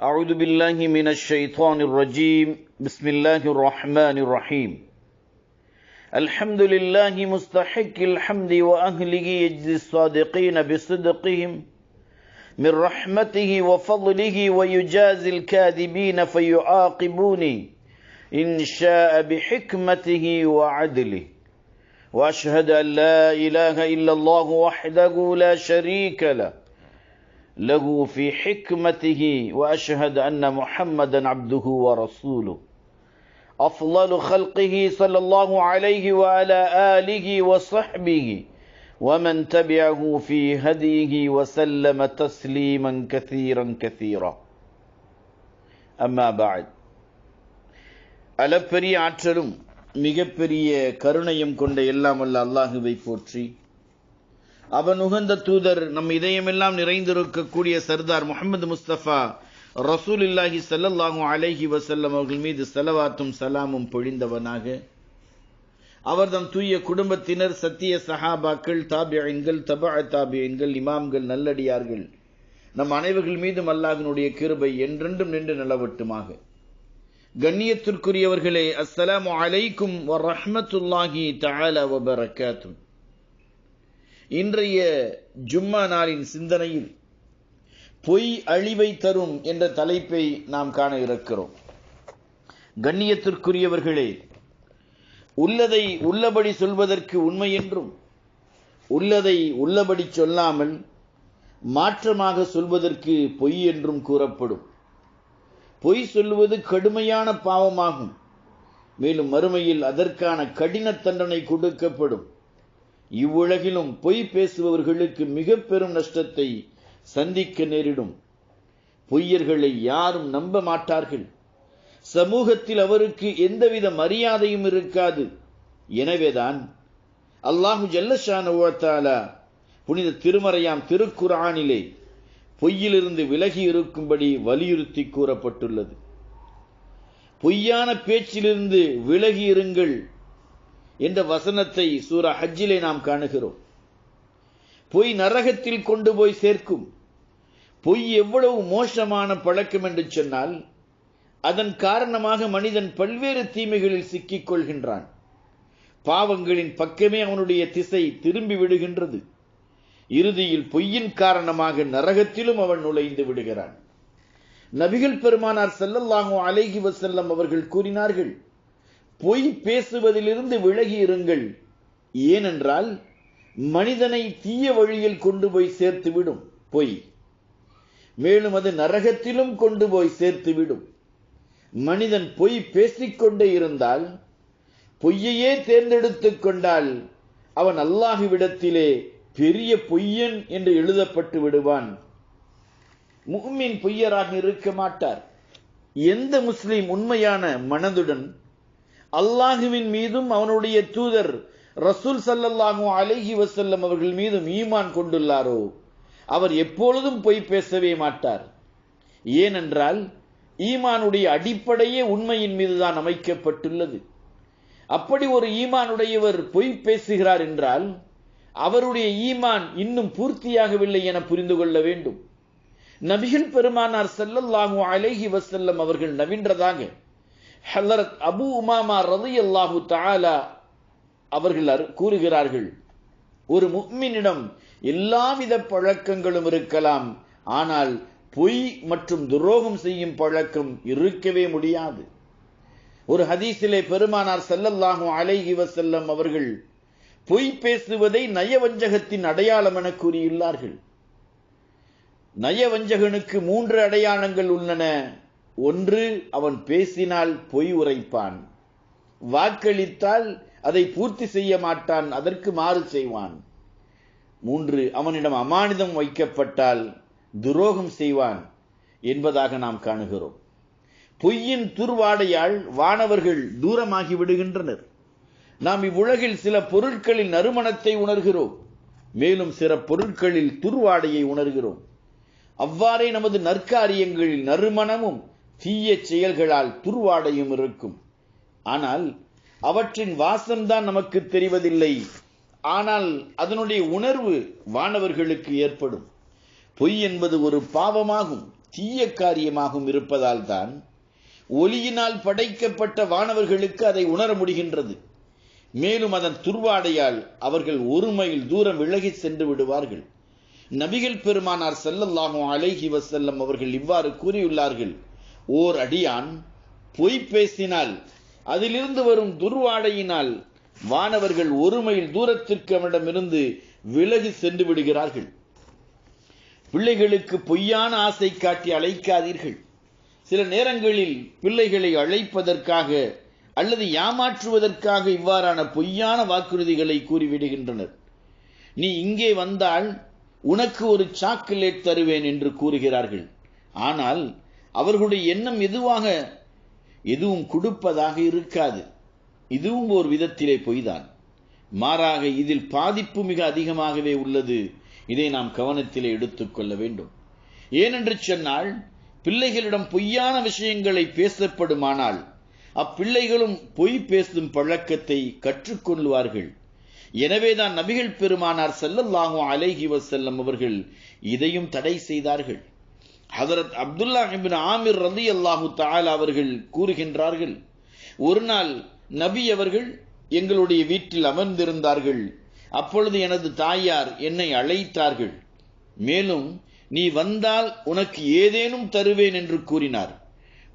أعوذ بالله من الشيطان الرجيم بسم الله الرحمن الرحيم الحمد لله مستحق الحمد وأهله يجزي الصادقين بصدقهم من رحمته وفضله ويجازي الكاذبين فيعاقبوني إن شاء بحكمته وعدله وأشهد أن لا إله إلا الله وحده لا شريك له في حكمته وأشهد أن محمدا عبده ورسوله أفضل خلقه صلى الله عليه وعلى آله وصحبه ومن تبعه في هديه وسلم تسليما كثيرا أما بعد அளப்பெரிய ஆற்றலும் மிகப்பெரிய கருணையும் கொண்ட எல்லாம் வல்ல அல்லாஹுவை போற்றி அவன் உகந்த தூதர் நம் இதயமெல்லாம் நிறைந்திருக்கக்கூடிய சர்தார் முஹம்மது முஸ்தபா ரசூலுல்லாஹி ஸல்லல்லாஹு அலைஹி வஸல்லம் அவர்கள் மீது ஸலவாத்தும் சலாமும் பொழிந்தவனாக அவர்தம் தூய குடும்பத்தினர், சத்திய சஹாபாக்கள், தாபிஈன்கள், தபஅ தாபிஈன்கள், இமாம்கள், நல்லடியார்கள் நம் அனைவர்கள் மீதும் அல்லாஹ்வினுடைய கிருபை என்றென்றும் நின்று நிலவட்டுமாக. கண்ணியத்திற்குரியவர்களே, அஸ்ஸலாமு அலைக்கும் வரஹ்மத்துல்லாஹி தஆலா வபரகாத்துஹு. இன்றைய ஜும்மா நாளின் சிந்தனையில் பொய் அழிவை தரும் என்ற தலைப்பை நாம் காண இருக்கிறோம். கண்ணியத்திற்குரியவர்களே, உள்ளதை உள்ளபடி சொல்வதற்கு உண்மை என்றும், உள்ளதை உள்ளபடி சொல்லாமல் மாற்றமாக சொல்வதற்கு பொய் என்றும் கூறப்படும். பொய் சொல்வது கடுமையான பாவமாகும். மேலும் மறுமையில் அதற்கான கடின தண்டனை கொடுக்கப்படும். இவ்வுலகிலும் பொய் பேசுபவர்களுக்கு மிக பெரும் நஷ்டத்தை சந்திக்க நேரிடும். பொய்யர்களை யாரும் நம்ப மாட்டார்கள். சமூகத்தில் அவருக்கு எந்தவித மரியாதையும் இருக்காது. எனவேதான் அல்லாஹு ஜல்லஷானஹு வ தஆலா புனித திருமறையாம் திருக்குர்ஆனிலே பொய்யிலிருந்து விலகி இருக்கும்படி வலியுறுத்தி கூறப்பட்டுள்ளது. பொய்யான பேச்சிலிருந்து விலகி இருங்கள் என்ற வசனத்தை சூரா ஹஜ்ஜிலே நாம் காணுகிறோம். பொய் நரகத்தில் கொண்டு போய் சேர்க்கும். பொய் எவ்வளவு மோசமான பழக்கம் என்று சொன்னால், அதன் காரணமாக மனிதன் பல்வேறு தீமைகளில் சிக்கிக் கொள்கின்றான். பாவங்களின் பக்கமே அவனுடைய திசை திரும்பி விடுகின்றது. இறுதியில் பொய்யின் காரணமாக நரகத்திலும் அவன் நுழைந்து விடுகிறான். நபிகள் பெருமானார் ஸல்லல்லாஹு அலைஹி வஸல்லம் அவர்கள் கூறினார்கள், பொய் பேசுவதிலிருந்து விலகி இருங்கள். ஏனென்றால் மனிதனை தீய வழியில் கொண்டு போய் சேர்த்துவிடும் பொய். மேலும் அது நரகத்திலும் கொண்டு போய் சேர்த்துவிடும். மனிதன் பொய் பேசிக்கொண்டே இருந்தால், பொய்யையே தேர்ந்தெடுத்துக் கொண்டால், அவன் அல்லாஹ்விடத்திலே பெரிய பொய்யன் என்று எழுதப்பட்டு விடுவான். முஃமின் பொய்யராக இருக்க மாட்டார். எந்த முஸ்லிம் உண்மையான மனதுடன் அல்லாஹுவின் மீதும் அவனுடைய தூதர் ரசூல் ஸல்லல்லாஹு அலைஹி வஸல்லம் அவர்கள் மீதும் ஈமான் கொண்டுள்ளாரோ, அவர் எப்பொழுதும் பொய் பேசவே மாட்டார். ஏனென்றால் ஈமானுடைய அடிப்படையே உண்மையின் மீதுதான் அமைக்கப்பட்டுள்ளது. அப்படி ஒரு ஈமானுடையவர் பொய் பேசுகிறார் என்றால் அவருடைய ஈமான் இன்னும் பூர்த்தியாகவில்லை என புரிந்து கொள்ள வேண்டும். நபிகள் பெருமானார் ஸல்லல்லாஹு அலைஹி வஸல்லம் அவர்கள் நவின்றதாக ஹலரத் அபூ உமாமா ரலியல்லாஹு தஆலா அவர்கள் கூறுகிறார்கள், ஒரு முஃமினிடம் எல்லாவித பழக்கங்களும் இருக்கலாம், ஆனால் பொய் மற்றும் துரோகம் செய்யும் பழக்கம் இருக்கவே முடியாது. ஒரு ஹதீஸிலே பெருமானார் ஸல்லல்லாஹு அலைஹி வஸல்லம் அவர்கள் பொய் பேசுவதை நயவஞ்சகத்தின் அடையாளம் என கூறியுள்ளார்கள். நயவஞ்சகனுக்கு 3 அடையாளங்கள் உள்ளன. ஒன்று, அவன் பேசினால் பொய் உரைப்பான். வாக்களித்தால் அதை பூர்த்தி செய்ய மாட்டான், அதற்கு மாறு செய்வான். 3, அவனிடம் அமானிதம் வைக்கப்பட்டால் துரோகம் செய்வான் என்பதாக நாம் காணுகிறோம். பொய்யின் துர்வாடையால் வானவர்கள் தூரமாகி விடுகின்றனர். நாம் இவ்வுலகில் சில பொருட்களின் நறுமணத்தை உணர்கிறோம், மேலும் சில பொருட்களில் துர்வாடையை உணர்கிறோம். அவ்வாறே நமது நற்காரியங்களில் நறுமணமும் தீய செயல்களால் துர்வாடையும் இருக்கும். ஆனால் அவற்றின் வாசம்தான் நமக்கு தெரிவதில்லை. ஆனால் அதனுடைய உணர்வு வானவர்களுக்கு ஏற்படும். பொய் என்பது ஒரு பாவமாகும். தீய காரியமாகவும் இருப்பதால் தான் ஒளியினால் படைக்கப்பட்ட வானவர்களுக்கு அதை உணர முடிகின்றது. மேலும் அதன் துர்வாடையால் அவர்கள் 1 மைல் தூரம் விலகி சென்று விடுவார்கள். நபிகள் பெருமானார் ஸல்லல்லாஹு அலைஹி வஸல்லம் அவர்கள் இவ்வாறு கூறியுள்ளார்கள், ஓர் அடியான் பொய் பேசினால் அதிலிருந்து வரும் துர்வாடையினால் வானவர்கள் 1 மைல் தூரத்திற்கு அவனிடமிருந்து விலகி சென்று விடுகிறார்கள். பிள்ளைகளுக்கு பொய்யான ஆசை காட்டி அழைக்காதீர்கள். சில நேரங்களில் பிள்ளைகளை அழைப்பதற்காக அல்லது ஏமாற்றுவதற்காக இவ்வாறான பொய்யான வாக்குறுதிகளை கூறிவிடுகின்றனர். நீ இங்கே வந்தால் உனக்கு ஒரு சாக்லேட் தருவேன் என்று கூறுகிறார்கள். ஆனால் அவர்களுடைய எண்ணம் எதுவும் கொடுப்பதாக இருக்காது. இதுவும் ஒரு விதத்திலே பொய்தான். மாறாக இதில் பாதிப்பு மிக அதிகமாகவே உள்ளது. இதை நாம் கவனத்திலே எடுத்துக்கொள்ள வேண்டும். ஏனென்று சொன்னால் பிள்ளைகளிடம் பொய்யான விஷயங்களை பேசப்படுமானால் அப்பிள்ளைகளும் பொய் பேசும் பழக்கத்தை கற்றுக்கொள்வார்கள். எனவேதான் நபிகள் பெருமானார் ஸல்லல்லாஹு அலைஹி வஸல்லம் அவர்கள் இதையும் தடை செய்தார்கள். ஹஜ்ரத் அப்துல்லா இப்னு ஆமிர் ரலியல்லாஹு தஆலா அவர்கள் கூறுகின்றார்கள், ஒரு நாள் நபி அவர்கள் எங்களுடைய வீட்டில் அமர்ந்திருந்தார்கள். அப்பொழுது எனது தாயார் என்னை அழைத்தார்கள். மேலும் நீ வந்தால் உனக்கு ஏதேனும் தருவேன் என்று கூறினார்.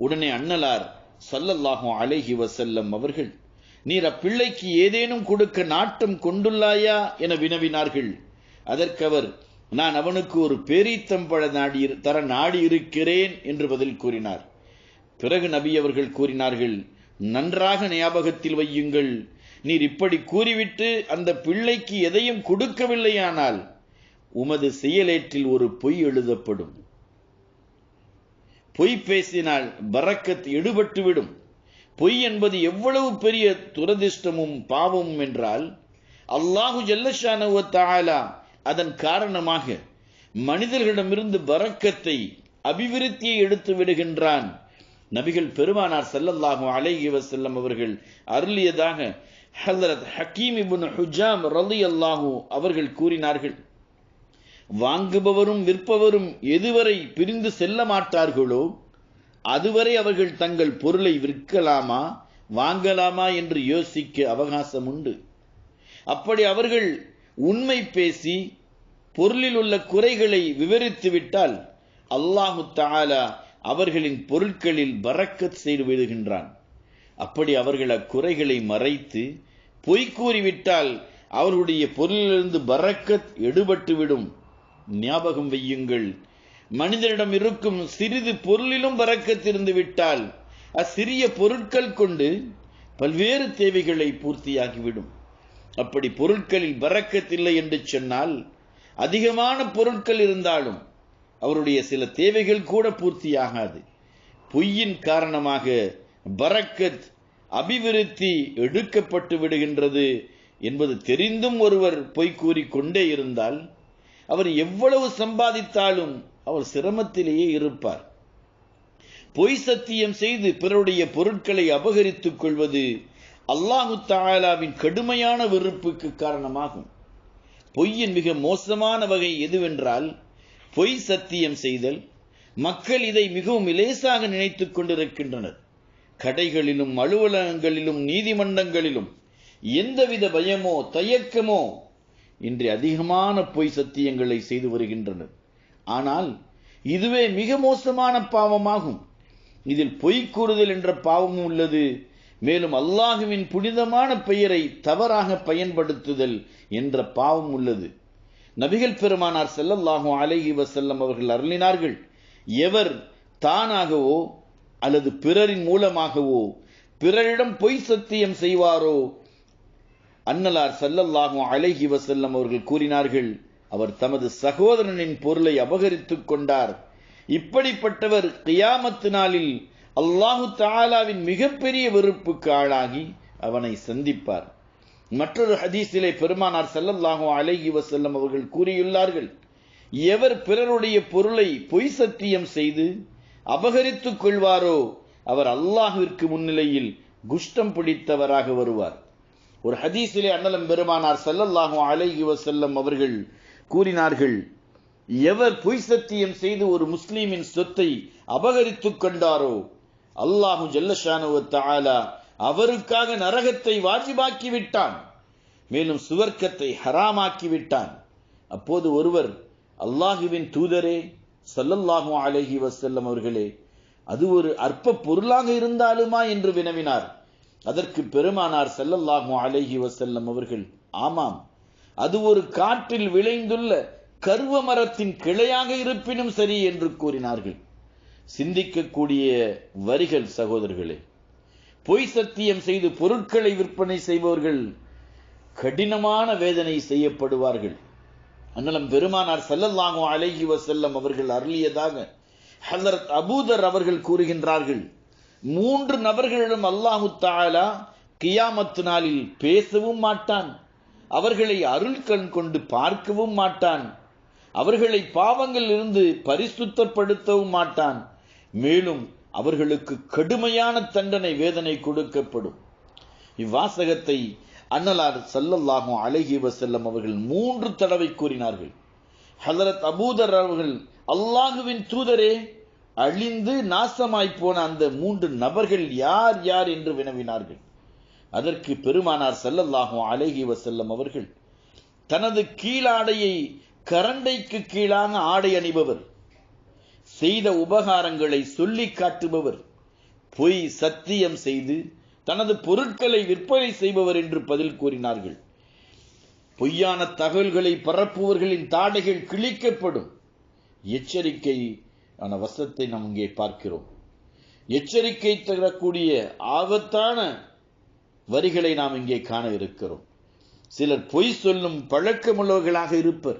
உடனே அன்னலார் ஸல்லல்லாஹு அலைஹி வஸல்லம் அவர்கள், நீர் அப்பிள்ளைக்கு ஏதேனும் கொடுக்க நாட்டம் கொண்டுள்ளாயா என வினவினார்கள். அதற்கு அவர், நான் அவனுக்கு ஒரு பேரீத்தம்பழ தர நாடி இருக்கிறேன் என்று பதில் கூறினார். பிறகு நபி அவர்கள் கூறினார்கள், நன்றாக ஞாபகத்தில் வையுங்கள், நீர் இப்படி கூறிவிட்டு அந்த பிள்ளைக்கு எதையும் கொடுக்கவில்லையானால் உமது செயலேற்றில் ஒரு பொய் எழுதப்படும். பொய் பேசினால் பரக்கத் எடுபட்டுவிடும். பொய் என்பது எவ்வளவு பெரிய துரதிர்ஷ்டமும் பாவமும் என்றால் அல்லாஹு ஜல்லஷானஹு வ தஆலா அதன் காரணமாக மனிதர்களிடமிருந்து பரக்கத்தை அபிவிருத்தியை எடுத்து விடுகின்றான். நபிகள் பெருமானார் ஸல்லல்லாஹு அலைஹி வஸல்லம் அவர்கள் அருளியதாக ஹஜ்ரத் ஹக்கீம் இப்னு ஹுஜாம் ரலியல்லாஹு அவர்கள் கூறினார்கள், வாங்குபவரும் விற்பவரும் எதுவரை பிரிந்து செல்ல மாட்டார்களோ அதுவரை அவர்கள் தங்கள் பொருளை விற்கலாமா வாங்கலாமா என்று யோசிக்க அவகாசம் உண்டு. அப்படி அவர்கள் உண்மை பேசி பொருளில் உள்ள குறைகளை விவரித்து விட்டால் அல்லாஹு தஆலா அவர்களின் பொருட்களில் பரக்கத் செய்து விடுகின்றான். அப்படி அவர்கள் அக்குறைகளை மறைத்து பொய் கூறிவிட்டால் அவர்களுடைய பொருளிலிருந்து பரக்கத் எடுபட்டுவிடும். ஞாபகம் வையுங்கள், மனிதனிடம் இருக்கும் சிறிது பொருளிலும் பரக்கத் இருந்து விட்டால் அச்சிறிய பொருட்கள் கொண்டு பல்வேறு தேவைகளை பூர்த்தியாகிவிடும். அப்படி பொருட்களில் பரக்கத் இல்லை என்று சொன்னால் அதிகமான பொருட்கள் இருந்தாலும் அவருடைய சில தேவைகள் கூட பூர்த்தியாகாது. பொய்யின் காரணமாக பரக்கத் அபிவிருத்தி எடுக்கப்பட்டு விடுகின்றது என்பது தெரிந்தும் ஒருவர் பொய் கூறிக்கொண்டே இருந்தால் அவர் எவ்வளவு சம்பாதித்தாலும் அவர் சிரமத்திலேயே இருப்பார். பொய் சத்தியம் செய்து பிறருடைய பொருட்களை அபகரித்துக் கொள்வது அல்லாஹு தஆலாவின் கடுமையான வெறுப்புக்கு காரணமாகும். பொய்யின் மிக மோசமான வகை எதுவென்றால் பொய் சத்தியம் செய்தல். மக்கள் இதை மிகவும் இலேசாக நினைத்துக் கொண்டிருக்கின்றனர். கடைகளிலும் அலுவலகங்களிலும் நீதிமன்றங்களிலும் எந்தவித பயமோ தயக்கமோ இன்று அதிகமான பொய் சத்தியங்களை செய்து வருகின்றனர். ஆனால் இதுவே மிக மோசமான பாவமாகும். இதில் பொய் கூறுதல் என்ற பாவமும் உள்ளது. மேலும் அல்லாஹுவின் புனிதமான பெயரை தவறாக பயன்படுத்துதல் என்ற பாவம் உள்ளது. நபிகள் பெருமானார் ஸல்லல்லாஹு அலைஹி வஸல்லம் அவர்கள் அருளினார்கள், எவர் தானாகவோ அல்லது பிறரின் மூலமாகவோ பிறரிடம் பொய் சத்தியம் செய்வாரோ, அன்னலார் ஸல்லல்லாஹு அலைஹி வஸல்லம் அவர்கள் கூறினார்கள், அவர் தமது சகோதரனின் பொருளை அபகரித்துக் கொண்டார். இப்படிப்பட்டவர் கியாமத் நாளில் அல்லாஹு தஆலாவின் மிகப்பெரிய வெறுப்புக்கு ஆளாகி அவனை சந்திப்பார். மற்றொரு ஹதீஸிலே பெருமானார் ஸல்லல்லாஹு அலைஹி வஸல்லம் அவர்கள் கூறியுள்ளார்கள், எவர் பிறருடைய பொருளை பொய் சத்தியம் செய்து அபகரித்துக் கொள்வாரோ அவர் அல்லாஹ்விற்கு முன்னிலையில் குஷ்டம் பிடித்தவராக வருவார். ஒரு ஹதீஸிலே அண்ணலம் பெருமானார் ஸல்லல்லாஹு அலைஹி வஸல்லம் அவர்கள் கூறினார்கள், எவர் பொய் சத்தியம் செய்து ஒரு முஸ்லிமின் சொத்தை அபகரித்துக் கொண்டாரோ அல்லாஹு ஜல்லஷானு வ தஆலா அவருக்காக நரகத்தை வாஜிபாக்கி விட்டான், மேலும் சுவர்க்கத்தை ஹராமாக்கி விட்டான். அப்போது ஒருவர், அல்லாஹுவின் தூதரே ஸல்லல்லாஹு அலைஹி வஸல்லம் அவர்களே, அது ஒரு அற்ப பொருளாக இருந்தாலுமா என்று வினவினார். அதற்கு பெருமானார் ஸல்லல்லாஹு அலைஹி வஸல்லம் அவர்கள், ஆமாம், அது ஒரு காற்றில் விளைந்துள்ள கர்வ மரத்தின் கிளையாக இருப்பினும் சரி என்று கூறினார்கள். சிந்திக்கக்கூடிய வரிகள் சகோதரர்களே. பொய் சத்தியம் செய்து பொருட்களை விற்பனை செய்பவர்கள் கடினமான வேதனை செய்யப்படுவார்கள். அண்ணலம் பெருமானார் ஸல்லல்லாஹு அலைஹி வஸல்லம் அவர்கள் அருளியதாக ஹஜ்ரத் அபூதர் அவர்கள் கூறுகின்றார்கள், 3 நபர்களிடம் அல்லாஹு தஆலா கியாமத் நாளில் பேசவும் மாட்டான், அவர்களை அருள் கண் கொண்டு பார்க்கவும் மாட்டான், அவர்களை பாவங்களில் இருந்து பரிசுத்தப்படுத்தவும் மாட்டான், மேலும் அவர்களுக்கு கடுமையான தண்டனை வேதனை கொடுக்கப்படும். இவ்வாசகத்தை அன்னலார் ஸல்லல்லாஹு அலைஹி வஸல்லம் அவர்கள் 3 தடவை கூறினார்கள். ஹஜ்ரத் அபூதர் அவர்கள், அல்லாஹுவின் தூதரே, அழிந்து நாசமாய் போன அந்த 3 நபர்கள் யார் யார் என்று வினவினார்கள். அதற்கு பெருமானார் ஸல்லல்லாஹு அலைஹி வஸல்லம் அவர்கள், தனது கீழாடையை கரண்டைக்கு கீழான ஆடை அணிபவர், செய்த உபகாரங்களை சொல்லி காட்டுபவர், பொய் சத்தியம் செய்து தனது பொருட்களை விற்பனை செய்பவர் என்று பதில் கூறினார்கள். பொய்யான தகவல்களை பரப்புவர்களின் தாடைகள் கிழிக்கப்படும். எச்சரிக்கையான வசத்தை நாம் இங்கே பார்க்கிறோம். எச்சரிக்கை தரக்கூடிய ஆபத்தான வரிகளை நாம் இங்கே காண இருக்கிறோம். சிலர் பொய் சொல்லும் பழக்கமுள்ளவர்களாக இருப்பர்.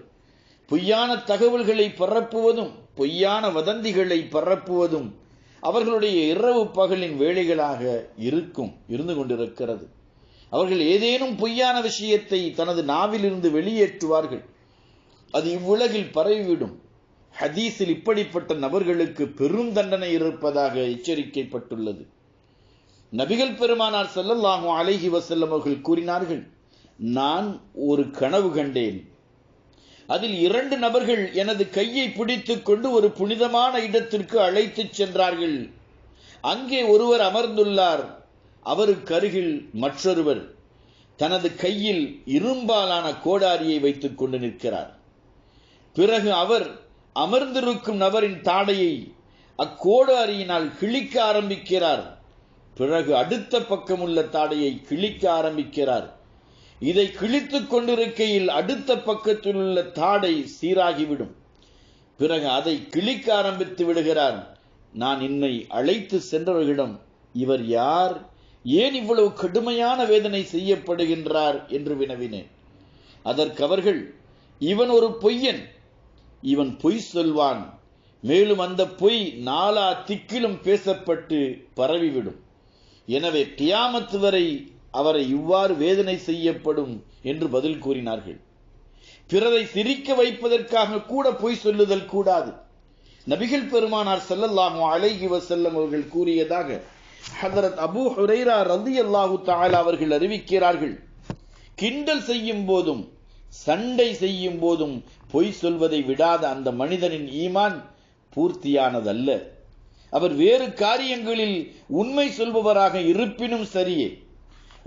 பொய்யான தகவல்களை பரப்புவதும் பொய்யான வதந்திகளை பரப்புவதும் அவர்களுடைய இரவு பகலின் வேலைகளாக இருந்து கொண்டிருக்கிறது. அவர்கள் ஏதேனும் பொய்யான விஷயத்தை தனது நாவிலிருந்து வெளியேற்றுவார்கள், அது இவ்வுலகில் பரவிவிடும். ஹதீஸில் இப்படிப்பட்ட நபர்களுக்கு பெரும் தண்டனை இருப்பதாக எச்சரிக்கப்பட்டுள்ளது. நபிகள் பெருமானார் ஸல்லல்லாஹு அலைஹி வஸல்லம் அவர்கள் கூறினார்கள், நான் ஒரு கனவு கண்டேன். அதில் 2 நபர்கள் எனது கையை பிடித்துக் கொண்டு ஒரு புனிதமான இடத்திற்கு அழைத்துச் சென்றார்கள். அங்கே ஒருவர் அமர்ந்துள்ளார். அவருக்கு அருகில் மற்றொருவர் தனது கையில் இரும்பாலான கோடாரியை வைத்துக் கொண்டு நிற்கிறார். பிறகு அவர் அமர்ந்திருக்கும் நபரின் தாடையை அக்கோடாரியினால் கிழிக்க ஆரம்பிக்கிறார். பிறகு அடுத்த பக்கம் உள்ள தாடையை கிழிக்க ஆரம்பிக்கிறார். இதை கிழித்துக் கொண்டிருக்கையில் அடுத்த பக்கத்தில் உள்ள தாடை சீராகிவிடும். பிறகு அதை கிழிக்க ஆரம்பித்து விடுகிறார். நான் என்னை அழைத்து சென்றவர்களிடம், இவர் யார், ஏன் இவ்வளவு கடுமையான வேதனை செய்யப்படுகின்றார் என்று வினவினேன். அதற்கு அவர்கள், இவன் ஒரு பொய்யன், இவன் பொய் சொல்வான், மேலும் அந்த பொய் நாலா திக்கிலும் பேசப்பட்டு பரவிவிடும். எனவே கியாமத் வரை அவரை இவ்வாறு வேதனை செய்யப்படும் என்று பதில் கூறினார்கள். பிறரை சிரிக்க வைப்பதற்காக கூட பொய் சொல்லுதல் கூடாது. நபிகள் பெருமானார் ஸல்லல்லாஹு அலைஹி வஸல்லம் அவர்கள் கூறியதாக ஹஜ்ரத் அபூ ஹுரைரா ரலியல்லாஹு தஆலா அவர்கள் அறிவிக்கிறார்கள், கிண்டல் செய்யும் போதும் சண்டை செய்யும் போதும் பொய் சொல்வதை விடாத அந்த மனிதனின் ஈமான் பூர்த்தியானதல்ல. அவர் வேறு காரியங்களில் உண்மை சொல்பவராக இருப்பினும் சரியே.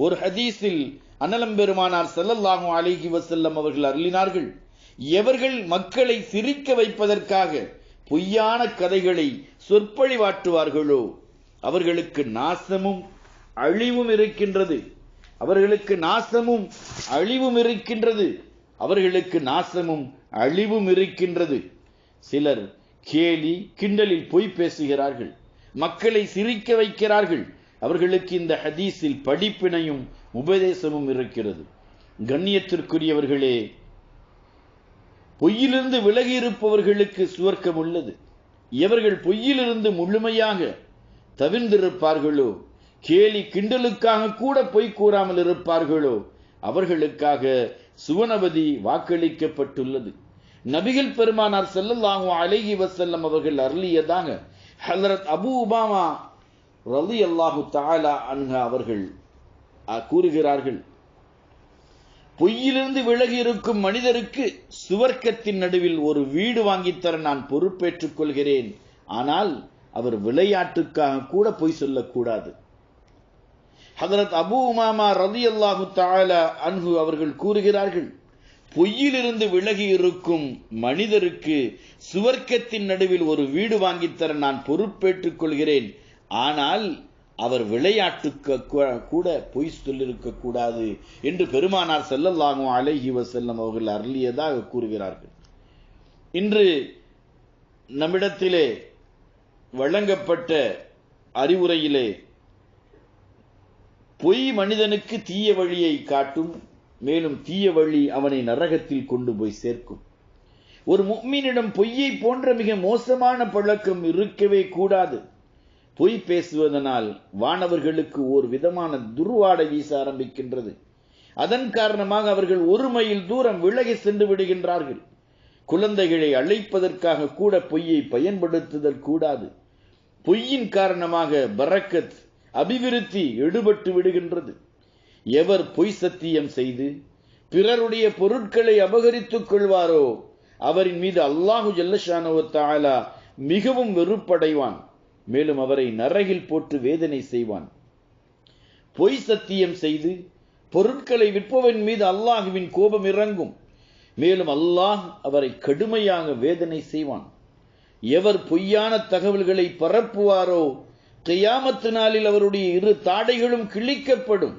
ஒரு ஹதீஸில் அன்னலம் பெருமானார் ஸல்லல்லாஹு அலைஹி வஸல்லம் அவர்கள் அருளினார்கள், எவர்கள் மக்களை சிரிக்க வைப்பதற்காக பொய்யான கதைகளை சொற்பொழிவாற்றுவார்களோ அவர்களுக்கு நாசமும் அழிவும் இருக்கின்றது. அவர்களுக்கு நாசமும் அழிவும் இருக்கின்றது. அவர்களுக்கு நாசமும் அழிவும் இருக்கின்றது. சிலர் கேலி கிண்டலில் பொய் பேசுகிறார்கள், மக்களை சிரிக்க வைக்கிறார்கள். அவர்களுக்கு இந்த ஹதீஸில் படிப்பினையும் உபதேசமும் இருக்கிறது. கண்ணியத்திற்குரியவர்களே, பொய்யிலிருந்து விலகி இருப்பவர்களுக்கு சுவர்க்கம் உள்ளது. எவர்கள் பொய்யிலிருந்து முழுமையாக தவிர்ந்திருப்பார்களோ, கேலி கிண்டலுக்காக கூட பொய் கூறாமல் இருப்பார்களோ, அவர்களுக்காக சுவனபதி வாக்களிக்கப்பட்டுள்ளது. நபிகள் பெருமானார் ஸல்லல்லாஹு அலைஹி வஸல்லம் அவர்கள் அருளியதாக ஹஜ்ரத் அபூ உமாமா ரலியல்லாஹு தஆலா அன்ஹு அவர்கள் கூறுகிறார்கள், பொய்யிலிருந்து விலகி இருக்கும் மனிதருக்கு சுவர்க்கத்தின் நடுவில் ஒரு வீடு வாங்கித்தர நான் பொறுப்பேற்றுக் கொள்கிறேன். ஆனால் அவர் விளையாட்டுக்காக கூட பொய் சொல்லக்கூடாது. ஹதரத் அபூ உமாமா ரலியல்லாஹு தஆலா அன்ஹு அவர்கள் கூறுகிறார்கள், பொய்யிலிருந்து விலகி இருக்கும் மனிதருக்கு சுவர்க்கத்தின் நடுவில் ஒரு வீடு வாங்கித்தர நான் பொறுப்பேற்றுக் கொள்கிறேன். ஆனால் அவர் விளையாட்டுக்கு கூட பொய் சொல்லிருக்க கூடாது என்று பெருமானார் ஸல்லல்லாஹு அலைஹி வஸல்லம் அவர்கள் அருளியதாக கூறுகிறார்கள். இன்று நம்மிடத்திலே வழங்கப்பட்ட அறிவுரையிலே பொய் மனிதனுக்கு தீய வழியை காட்டும், மேலும் தீய வழி அவனை நரகத்தில் கொண்டு போய் சேர்க்கும். ஒரு முஃமினிடம் பொய்யை போன்ற மிக மோசமான பழக்கம் இருக்கவே கூடாது. பொய் பேசுவதனால் வானவர்களுக்கு ஓர் விதமான துர்வாடை வீச ஆரம்பிக்கின்றது. அதன் காரணமாக அவர்கள் 1 மைல் தூரம் விலகி சென்று விடுகின்றார்கள். குழந்தைகளை அழைப்பதற்காக கூட பொய்யை பயன்படுத்துதல் கூடாது. பொய்யின் காரணமாக பரக்கத், அபிவிருத்தி எடுபட்டு விடுகின்றது. எவர் பொய் சத்தியம் செய்து பிறருடைய பொருட்களை அபகரித்துக் கொள்வாரோ அவரின் மீது அல்லாஹு ஜல்லஷானஹு வ தஆலா மிகவும் வெறுப்படைவான். மேலும் அவரை நரகில் போட்டு வேதனை செய்வான். பொய் சத்தியம் செய்து பொருட்களை விற்பவன் மீது அல்லாஹுவின் கோபம் இறங்கும். மேலும் அல்லாஹ் அவரை கடுமையாக வேதனை செய்வான். எவர் பொய்யான தகவல்களை பரப்புவாரோ கியாமத்து நாளில் அவருடைய 2 தாடைகளும் கிழிக்கப்படும்.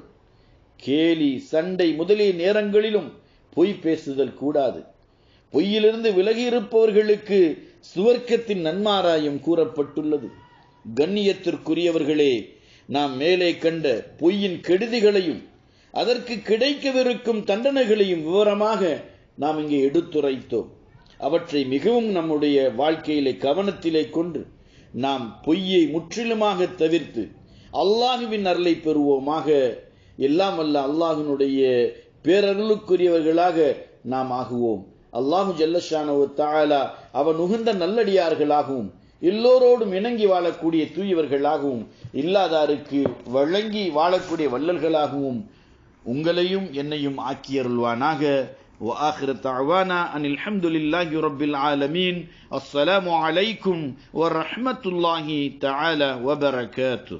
கேலி, சண்டை முதலிய நேரங்களிலும் பொய் பேசுதல் கூடாது. பொய்யிலிருந்து விலகி இருப்பவர்களுக்கு சுவர்க்கத்தின் நன்மாராயம் கூறப்பட்டுள்ளது. கண்ணியத்திற்குரியவர்களே, நாம் மேலே கண்ட பொய்யின் கெடுதிகளையும் அதற்கு கிடைக்கவிருக்கும் தண்டனைகளையும் விவரமாக நாம் இங்கே எடுத்துரைத்தோம். அவற்றை மிகவும் நம்முடைய வாழ்க்கையிலே கவனத்திலே கொண்டு நாம் பொய்யை முற்றிலுமாக தவிர்த்து அல்லாஹுவின் அருளை பெறுவோமாக. எல்லாம் வல்ல அல்லாஹ்வினுடைய பேரருளுக்குரியவர்களாக நாம் ஆகுவோம். அல்லாஹு ஜல்லஷானஹு வ தஆலா அவன் உகந்த நல்லடியார்களாகவும் எல்லோரோடும் இணங்கி வாழக்கூடிய தூயவர்களாகவும் இல்லாதாருக்கு வழங்கி வாழக்கூடிய வள்ளல்களாகவும் உங்களையும் என்னையும் ஆக்கியருள்வானாக. وآخر دعوانا أن الحمد لله رب العالمين. السلام عليكم ورحمة الله تعالى وبركاته.